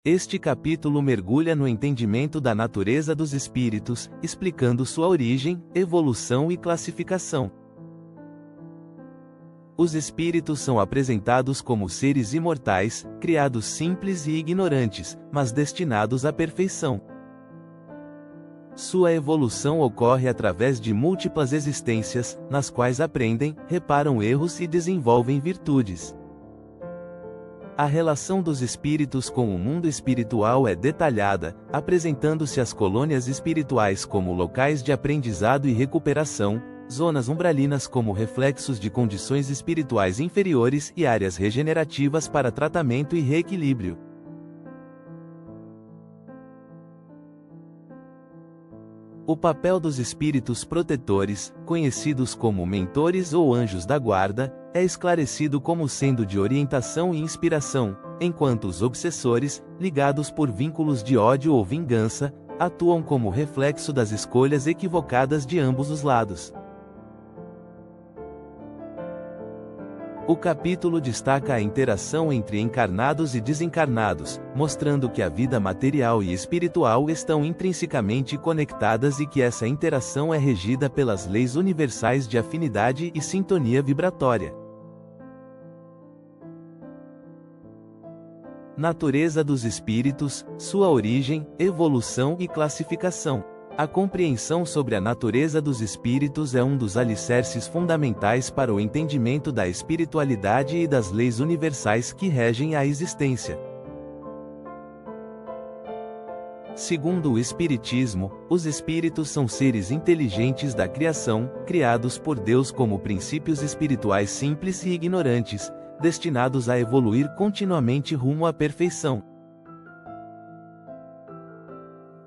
Este capítulo mergulha no entendimento da natureza dos espíritos, explicando sua origem, evolução e classificação. Os espíritos são apresentados como seres imortais, criados simples e ignorantes, mas destinados à perfeição. Sua evolução ocorre através de múltiplas existências, nas quais aprendem, reparam erros e desenvolvem virtudes. A relação dos espíritos com o mundo espiritual é detalhada, apresentando-se as colônias espirituais como locais de aprendizado e recuperação, zonas umbralinas como reflexos de condições espirituais inferiores e áreas regenerativas para tratamento e reequilíbrio. O papel dos espíritos protetores, conhecidos como mentores ou anjos da guarda, é esclarecido como sendo de orientação e inspiração, enquanto os obsessores, ligados por vínculos de ódio ou vingança, atuam como reflexo das escolhas equivocadas de ambos os lados. O capítulo destaca a interação entre encarnados e desencarnados, mostrando que a vida material e espiritual estão intrinsecamente conectadas e que essa interação é regida pelas leis universais de afinidade e sintonia vibratória. Natureza dos espíritos, sua origem, evolução e classificação. A compreensão sobre a natureza dos espíritos é um dos alicerces fundamentais para o entendimento da espiritualidade e das leis universais que regem a existência. Segundo o Espiritismo, os espíritos são seres inteligentes da criação, criados por Deus como princípios espirituais simples e ignorantes, destinados a evoluir continuamente rumo à perfeição.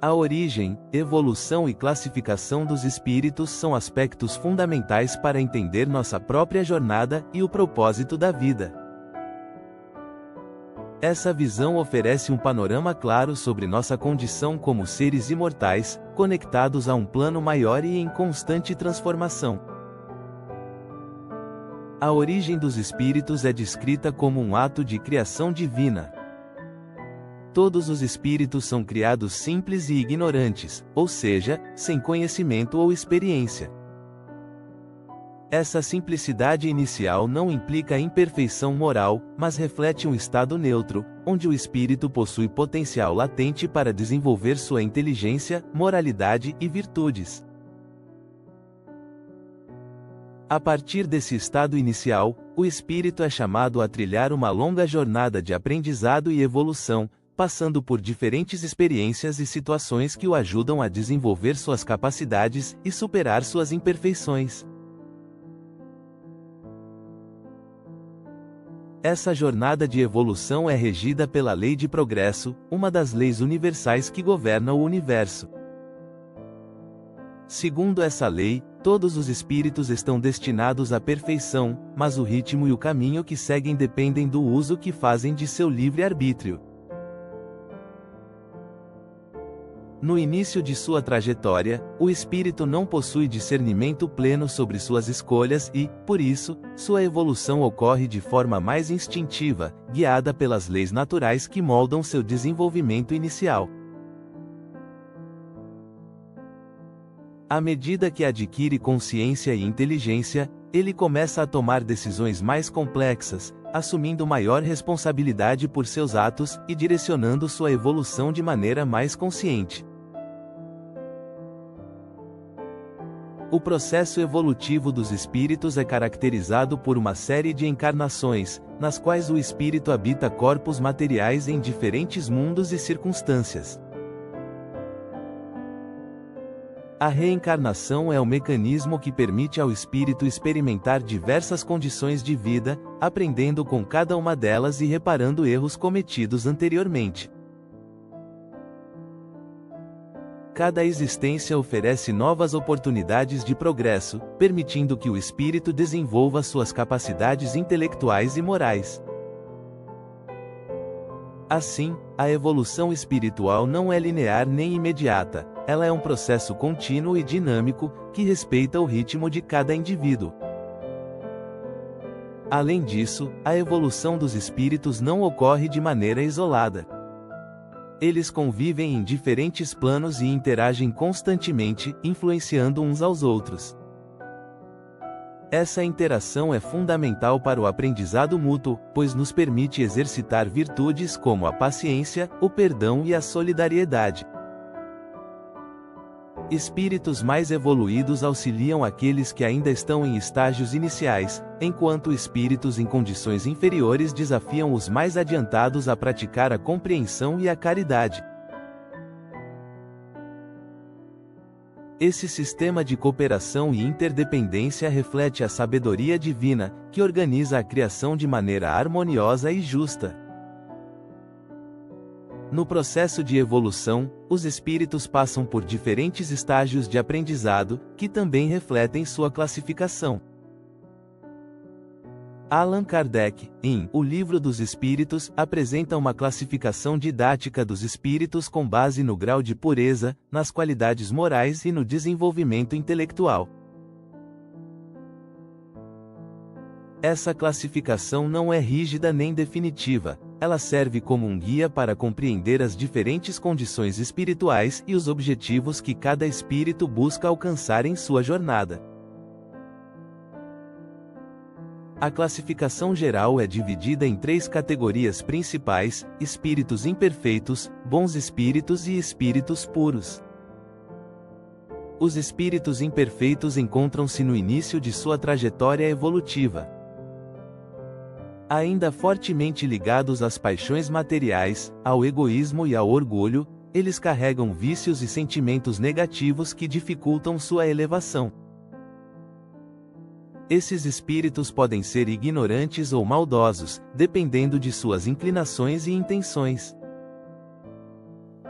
A origem, evolução e classificação dos espíritos são aspectos fundamentais para entender nossa própria jornada e o propósito da vida. Essa visão oferece um panorama claro sobre nossa condição como seres imortais, conectados a um plano maior e em constante transformação. A origem dos espíritos é descrita como um ato de criação divina. Todos os espíritos são criados simples e ignorantes, ou seja, sem conhecimento ou experiência. Essa simplicidade inicial não implica imperfeição moral, mas reflete um estado neutro, onde o espírito possui potencial latente para desenvolver sua inteligência, moralidade e virtudes. A partir desse estado inicial, o espírito é chamado a trilhar uma longa jornada de aprendizado e evolução, passando por diferentes experiências e situações que o ajudam a desenvolver suas capacidades e superar suas imperfeições. Essa jornada de evolução é regida pela lei de progresso, uma das leis universais que governam o universo. Segundo essa lei, todos os espíritos estão destinados à perfeição, mas o ritmo e o caminho que seguem dependem do uso que fazem de seu livre-arbítrio. No início de sua trajetória, o espírito não possui discernimento pleno sobre suas escolhas e, por isso, sua evolução ocorre de forma mais instintiva, guiada pelas leis naturais que moldam seu desenvolvimento inicial. À medida que adquire consciência e inteligência, ele começa a tomar decisões mais complexas, assumindo maior responsabilidade por seus atos e direcionando sua evolução de maneira mais consciente. O processo evolutivo dos espíritos é caracterizado por uma série de encarnações, nas quais o espírito habita corpos materiais em diferentes mundos e circunstâncias. A reencarnação é o mecanismo que permite ao espírito experimentar diversas condições de vida, aprendendo com cada uma delas e reparando erros cometidos anteriormente. Cada existência oferece novas oportunidades de progresso, permitindo que o espírito desenvolva suas capacidades intelectuais e morais. Assim, a evolução espiritual não é linear nem imediata, ela é um processo contínuo e dinâmico, que respeita o ritmo de cada indivíduo. Além disso, a evolução dos espíritos não ocorre de maneira isolada. Eles convivem em diferentes planos e interagem constantemente, influenciando uns aos outros. Essa interação é fundamental para o aprendizado mútuo, pois nos permite exercitar virtudes como a paciência, o perdão e a solidariedade. Espíritos mais evoluídos auxiliam aqueles que ainda estão em estágios iniciais, enquanto espíritos em condições inferiores desafiam os mais adiantados a praticar a compreensão e a caridade. Esse sistema de cooperação e interdependência reflete a sabedoria divina, que organiza a criação de maneira harmoniosa e justa. No processo de evolução, os espíritos passam por diferentes estágios de aprendizado, que também refletem sua classificação. Allan Kardec, em O Livro dos Espíritos, apresenta uma classificação didática dos espíritos com base no grau de pureza, nas qualidades morais e no desenvolvimento intelectual. Essa classificação não é rígida nem definitiva, ela serve como um guia para compreender as diferentes condições espirituais e os objetivos que cada espírito busca alcançar em sua jornada. A classificação geral é dividida em 3 categorias principais: espíritos imperfeitos, bons espíritos e espíritos puros. Os espíritos imperfeitos encontram-se no início de sua trajetória evolutiva. Ainda fortemente ligados às paixões materiais, ao egoísmo e ao orgulho, eles carregam vícios e sentimentos negativos que dificultam sua elevação. Esses espíritos podem ser ignorantes ou maldosos, dependendo de suas inclinações e intenções.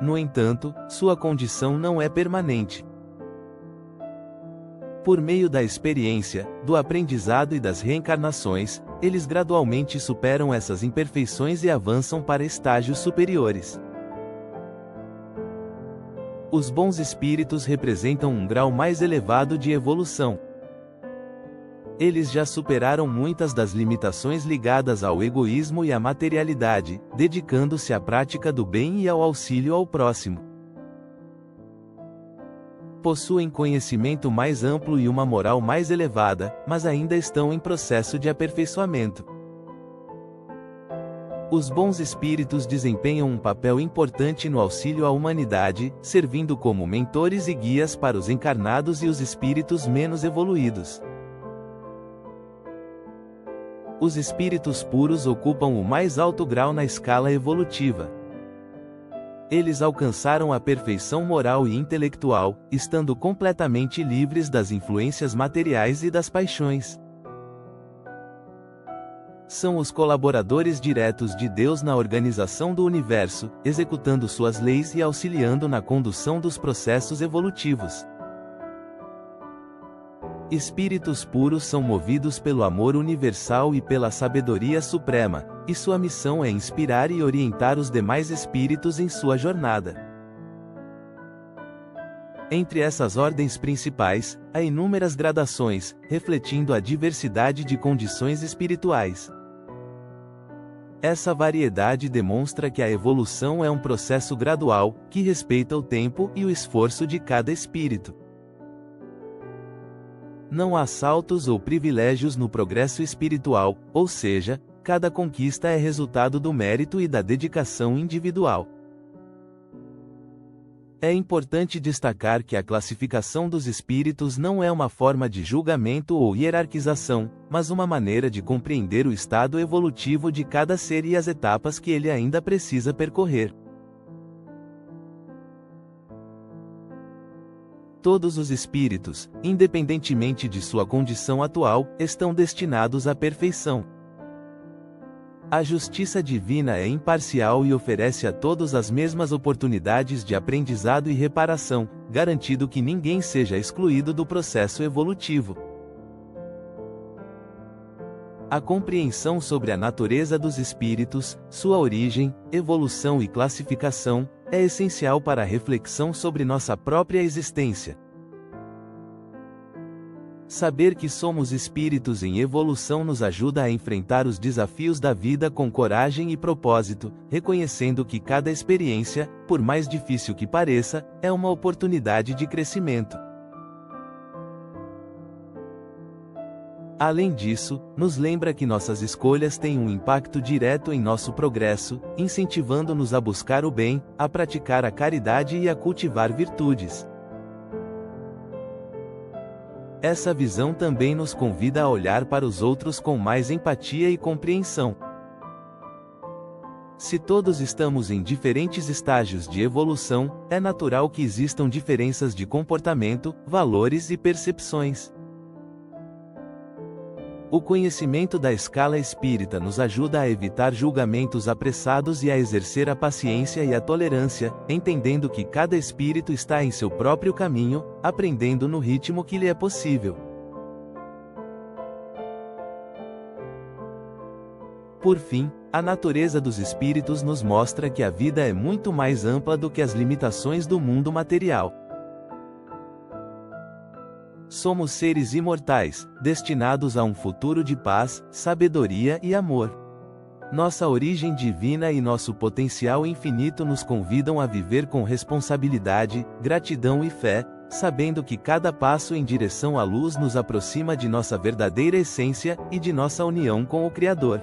No entanto, sua condição não é permanente. Por meio da experiência, do aprendizado e das reencarnações, eles gradualmente superam essas imperfeições e avançam para estágios superiores. Os bons espíritos representam um grau mais elevado de evolução. Eles já superaram muitas das limitações ligadas ao egoísmo e à materialidade, dedicando-se à prática do bem e ao auxílio ao próximo. Possuem conhecimento mais amplo e uma moral mais elevada, mas ainda estão em processo de aperfeiçoamento. Os bons espíritos desempenham um papel importante no auxílio à humanidade, servindo como mentores e guias para os encarnados e os espíritos menos evoluídos. Os espíritos puros ocupam o mais alto grau na escala evolutiva. Eles alcançaram a perfeição moral e intelectual, estando completamente livres das influências materiais e das paixões. São os colaboradores diretos de Deus na organização do universo, executando suas leis e auxiliando na condução dos processos evolutivos. Espíritos puros são movidos pelo amor universal e pela sabedoria suprema, e sua missão é inspirar e orientar os demais espíritos em sua jornada. Entre essas ordens principais, há inúmeras gradações, refletindo a diversidade de condições espirituais. Essa variedade demonstra que a evolução é um processo gradual, que respeita o tempo e o esforço de cada espírito. Não há saltos ou privilégios no progresso espiritual, ou seja, cada conquista é resultado do mérito e da dedicação individual. É importante destacar que a classificação dos espíritos não é uma forma de julgamento ou hierarquização, mas uma maneira de compreender o estado evolutivo de cada ser e as etapas que ele ainda precisa percorrer. Todos os espíritos, independentemente de sua condição atual, estão destinados à perfeição. A justiça divina é imparcial e oferece a todos as mesmas oportunidades de aprendizado e reparação, garantindo que ninguém seja excluído do processo evolutivo. A compreensão sobre a natureza dos espíritos, sua origem, evolução e classificação, é essencial para a reflexão sobre nossa própria existência. Saber que somos espíritos em evolução nos ajuda a enfrentar os desafios da vida com coragem e propósito, reconhecendo que cada experiência, por mais difícil que pareça, é uma oportunidade de crescimento. Além disso, nos lembra que nossas escolhas têm um impacto direto em nosso progresso, incentivando-nos a buscar o bem, a praticar a caridade e a cultivar virtudes. Essa visão também nos convida a olhar para os outros com mais empatia e compreensão. Se todos estamos em diferentes estágios de evolução, é natural que existam diferenças de comportamento, valores e percepções. O conhecimento da escala espírita nos ajuda a evitar julgamentos apressados e a exercer a paciência e a tolerância, entendendo que cada espírito está em seu próprio caminho, aprendendo no ritmo que lhe é possível. Por fim, a natureza dos espíritos nos mostra que a vida é muito mais ampla do que as limitações do mundo material. Somos seres imortais, destinados a um futuro de paz, sabedoria e amor. Nossa origem divina e nosso potencial infinito nos convidam a viver com responsabilidade, gratidão e fé, sabendo que cada passo em direção à luz nos aproxima de nossa verdadeira essência e de nossa união com o Criador.